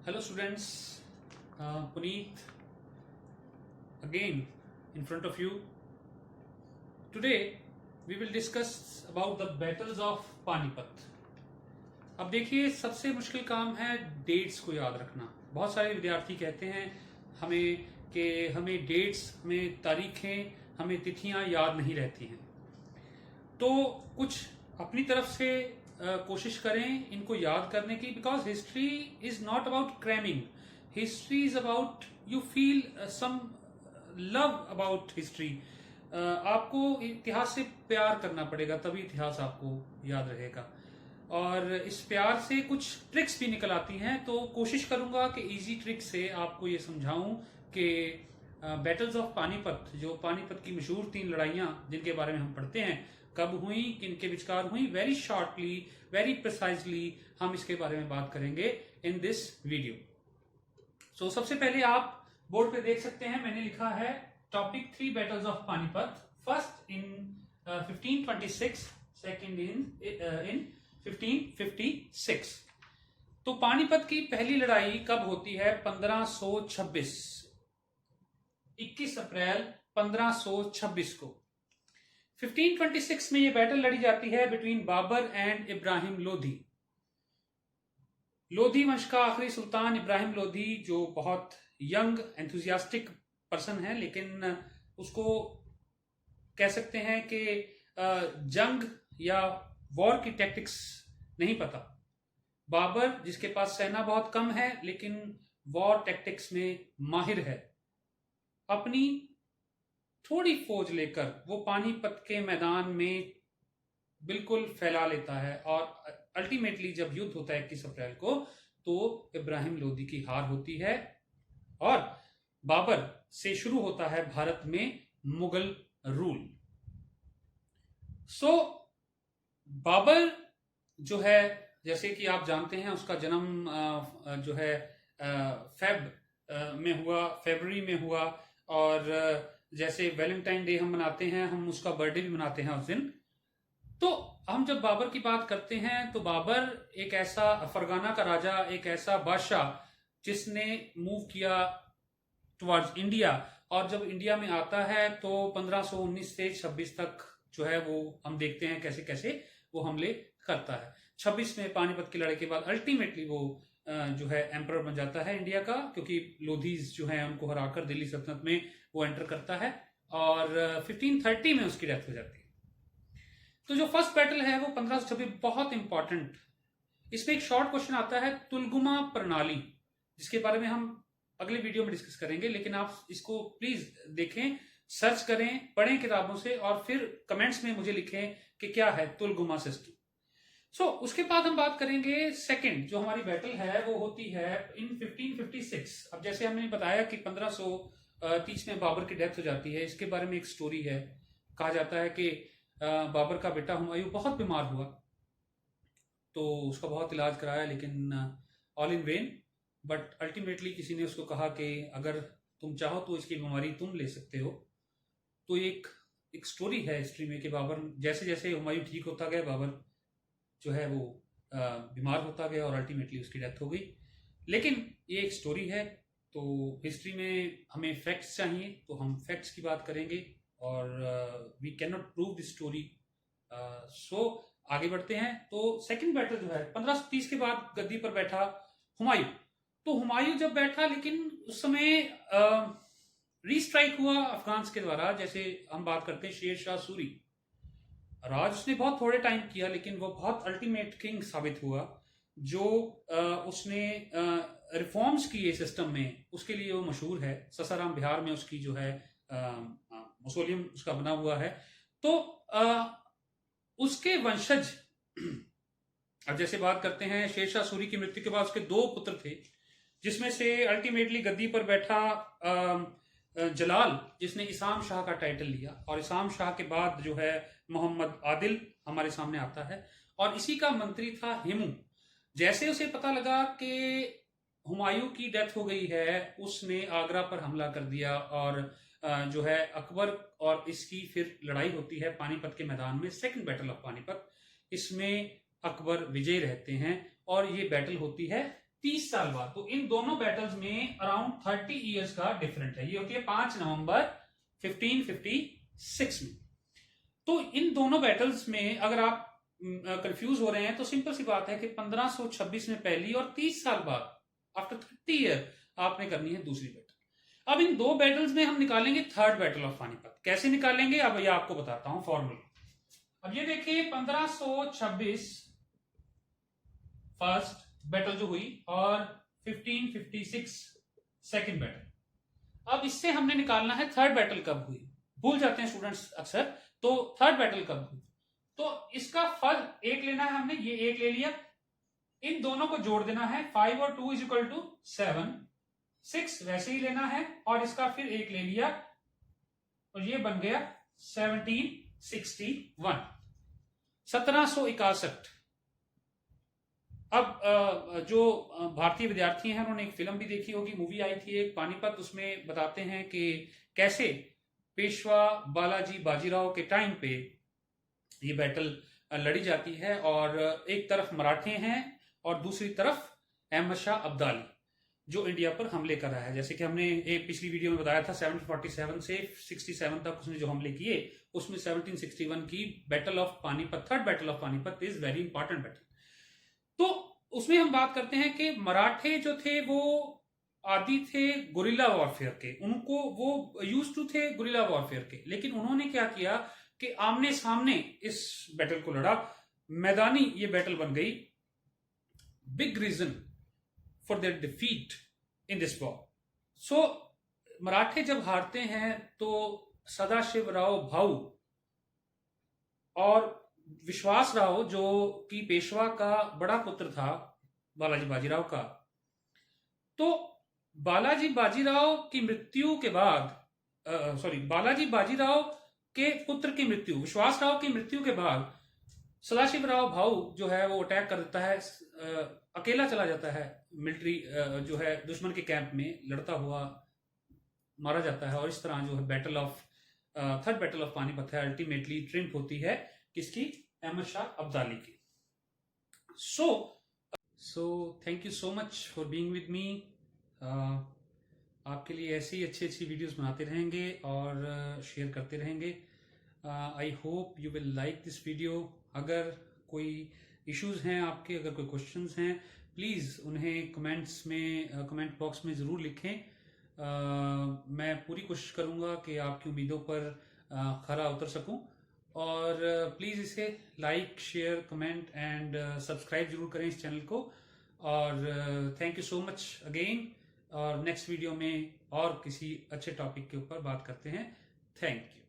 Hello students, Puneet again in front of you. Today we will discuss about the battles of Panipat. अब देखिए सबसे मुश्किल काम है डेट्स को याद रखना. बहुत सारे विद्यार्थी कहते हैं हमें डेट्स, हमें तारीखें, हमें तिथियां याद नहीं रहती हैं. तो कुछ अपनी तरफ से कोशिश करें इनको याद करने की, because history is not about cramming. History is about you feel some love about history. आपको इतिहास से प्यार करना पड़ेगा, तभी इतिहास आपको याद रहेगा. और इस प्यार से कुछ ट्रिक्स भी निकल आती हैं, तो कोशिश करूंगा कि इजी ट्रिक से आपको ये समझाऊं कि बैटल्स ऑफ पानीपत, जो पानीपत की मशहूर 3 लड़ाइयां जिनके बारे में हम पढ़ते हैं, कब हुई, किनके विचकार हुई, वेरी शॉर्टली, वेरी प्रिसाइजली हम इसके बारे में बात करेंगे इन दिस वीडियो. सो सबसे पहले आप बोर्ड पे देख सकते हैं, मैंने लिखा है topic 3 battles of Panipat. First in 1526, second in 1556. तो पानीपत की पहली लड़ाई कब होती है? 1526, 21 अप्रैल 1526 को. 1526 में ये बैटल लड़ी जाती है बिटवीन बाबर एंड इब्राहिम लोधी. लोधी वंश का आखिरी सुल्तान इब्राहिम लोधी, जो बहुत यंग एंथुजियास्टिक पर्सन है, लेकिन उसको कह सकते हैं कि जंग या वॉर की टैक्टिक्स नहीं पता. बाबर, जिसके पास सेना बहुत कम है लेकिन वॉर टैक्टिक्स में माहिर है, अपनी थोड़ी फौज लेकर वो पानीपत के मैदान में बिल्कुल फैला लेता है. और अल्टीमेटली जब युद्ध होता है 21 अप्रैल को, तो इब्राहिम लोधी की हार होती है और बाबर से शुरू होता है भारत में मुगल रूल. सो बाबर जो है, जैसे कि आप जानते हैं, उसका जन्म जो है फरवरी में हुआ. और जैसे वैलेंटाइन डे हम मनाते हैं, हम उसका बर्थडे भी मनाते हैं उस दिन. तो हम जब बाबर की बात करते हैं, तो बाबर एक ऐसा फरगाना का राजा, एक ऐसा बादशाह जिसने मूव किया टुवर्ड्स इंडिया. और जब इंडिया में आता है तो 1519 से 26 तक जो है वो हम देखते हैं कैसे कैसे वो हमले करता है. 26 में पानीपत की लड़ाई के बाद अल्टीमेटली वो जो है एम्परर बन जाता है इंडिया का, क्योंकि लोधीज जो है उनको हराकर दिल्ली सल्तनत में वो एंटर करता है और 1530 में उसकी डेथ हो जाती है. तो जो फर्स्ट बैटल है वो 1526, बहुत इंपॉर्टेंट. इसमें एक शॉर्ट क्वेश्चन आता है, तुलगुमा प्रणाली, जिसके बारे में हम अगले वीडियो में डिस्कस करेंगे. लेकिन आप इसको प्लीज देखें, सर्च करें, पढ़ें किताबों से, और फिर कमेंट्स में मुझे लिखें कि क्या है तुलगुमा सिस्टम. उसके बाद हम बात करेंगे सेकंड जो हमारी बैटल है, वो होती है इन 1556. अब जैसे हमने बताया कि 1530 में बाबर की डेथ हो जाती है. इसके बारे में एक स्टोरी है. कहा जाता है कि बाबर का बेटा हुमायूं बहुत बीमार हुआ, तो उसका बहुत इलाज कराया, लेकिन all in when. But ultimately किसी ने उसको कहा कि अगर तुम चाहो तो इसकी बीमारी तुम ले सकते हो. तो एक स्टोरी है हिस्ट्री में कि बाबर, जैसे जैसे हुमायूं ठीक होता गया, बाबर जो है वो बीमार होता गया और अल्टीमेटली उसकी डेथ हो गई. लेकिन ये एक स्टोरी है, तो हिस्ट्री में हमें फैक्ट्स चाहिए, तो हम फैक्ट्स की बात करेंगे, और we can not prove this story. So आगे बढ़ते हैं. तो सेकंड बैटल जो है 1530 के बाद गद्दी पर बैठा हुमायूं. तो हुमायूं जब बैठा, लेकिन उस समय रीस्ट्राइक हुआ अफगान्स के द्वारा. जैसे हम बात करते हैं शेर शाह सूरी, राज उसने बहुत थोड़े टाइम किया, लेकिन वो बहुत अल्टीमेट किंग साबित हुआ. जो उसने रिफॉर्म्स किए सिस्टम में, उसके लिए वो मशहूर है. ससाराम बिहार में उसकी जो है मौसोलियम उसका बना हुआ है. तो उसके वंशज, अब जैसे बात करते हैं, शेरशाह सूरी की मृत्यु के बाद उसके 2 पुत्र थे, जिसमें से अल्टीमेटली गद्दी पर बैठा जलाल, जिसने इसाम शाह का टाइटल लिया. और इसाम शाह के बाद जो है मोहम्मद आदिल हमारे सामने आता है, और इसी का मंत्री था हिमू. जैसे उसे पता लगा कि हुमायूं की डेथ हो गई है, उसने आगरा पर हमला कर दिया, और जो है अकबर और इसकी फिर लड़ाई होती है पानीपत के मैदान में, सेकंड बैटल ऑफ पानीपत. इसमें अकबर विजयी रहते हैं, और ये बैटल होती है 30 साल बाद। तो इन दोनों बैटल्स में अराउंड 30 ईयर्स का डिफरेंट है। ये होती है 5 नवंबर 1556 में। तो इन दोनों बैटल्स में अगर आप कंफ्यूज हो रहे हैं तो सिंपल सी बात है कि 1526 में पहली और 30 साल बाद आफ्टर 30 ईयर आपने करनी है दूसरी बैटल। अब इन दो बैटल्स में हम निकालेंगे थर्ड बैटल ऑफ पानीपत। कैसे निकालेंगे अब ये आपको बताता हूं फॉर्मूला। अब ये देखिए 1526 फर्स्ट बैटल जो हुई और 1556 सेकंड बैटल। अब इससे हमने निकालना है थर्ड बैटल कब हुई। भूल जाते हैं स्टूडेंट्स अक्सर, तो थर्ड बैटल कब हुई। तो इसका फल एक लेना है हमने, ये एक ले लिया, इन दोनों को जोड़ देना है, 5 और 2 इज इक्वल टू 7, 6 वैसे ही लेना है और इसका फिर एक ले लिया और ये बन गया 1761, 1761। अब जो भारतीय विद्यार्थी हैं उन्होंने एक फिल्म भी देखी होगी, मूवी आई थी एक पानीपत, उसमें बताते हैं कि कैसे पेशवा बालाजी बाजीराव के टाइम पे ये बैटल लड़ी जाती है और एक तरफ मराठे हैं और दूसरी तरफ अहमद शाह अब्दाली जो इंडिया पर हमले कर रहा है। जैसे कि हमने एक पिछली वीडियो में बताया था 1747 से 67 तक उसने जो हमले किए, उसमें 1761 की battle of Panipat, third battle of Panipat is very important battle. तो उसमें हम बात करते हैं कि मराठे जो थे वो आदि थे गुरिल्ला वॉरफेयर के, उनको वो यूज टू थे गुरिल्ला वॉरफेयर के, लेकिन उन्होंने क्या किया कि आमने सामने इस बैटल को लड़ा, मैदानी ये बैटल बन गई big reason for their defeat in this war. So मराठे जब हारते हैं तो सदाशिवराव भाऊ और विश्वास राव जो कि पेशवा का बड़ा पुत्र था बालाजी बाजीराव का, तो बालाजी बाजीराव की मृत्यु के बाद बालाजी बाजीराव के पुत्र की मृत्यु, विश्वास राव की मृत्यु के बाद सदाशिवराव भाऊ जो है वो अटैक कर देता है, अकेला चला जाता है मिलिट्री जो है दुश्मन के कैंप में, लड़ता हुआ मारा जाता है और इस तरह जो है battle of third battle of Panipat है अल्टीमेटली ट्रिम्प होती है किसकी, अहमद शाह अब्दाली की। So thank you so much for being with me. आपके लिए ऐसी ही अच्छी अच्छी वीडियोस बनाते रहेंगे और शेयर करते रहेंगे। I hope you will like this video. अगर कोई इश्यूज हैं आपके, अगर कोई क्वेश्चंस हैं, प्लीज़ उन्हें कमेंट बॉक्स में ज़रूर लिखें। मैं पूरी कोशिश करूँगा कि आपकी उम्मीदों पर खरा उतर सकूँ। और प्लीज़ इसे like, share, comment and subscribe जरूर करें इस चैनल को। और thank you so much again. और नेक्स्ट वीडियो में और किसी अच्छे टॉपिक के ऊपर बात करते हैं। Thank you.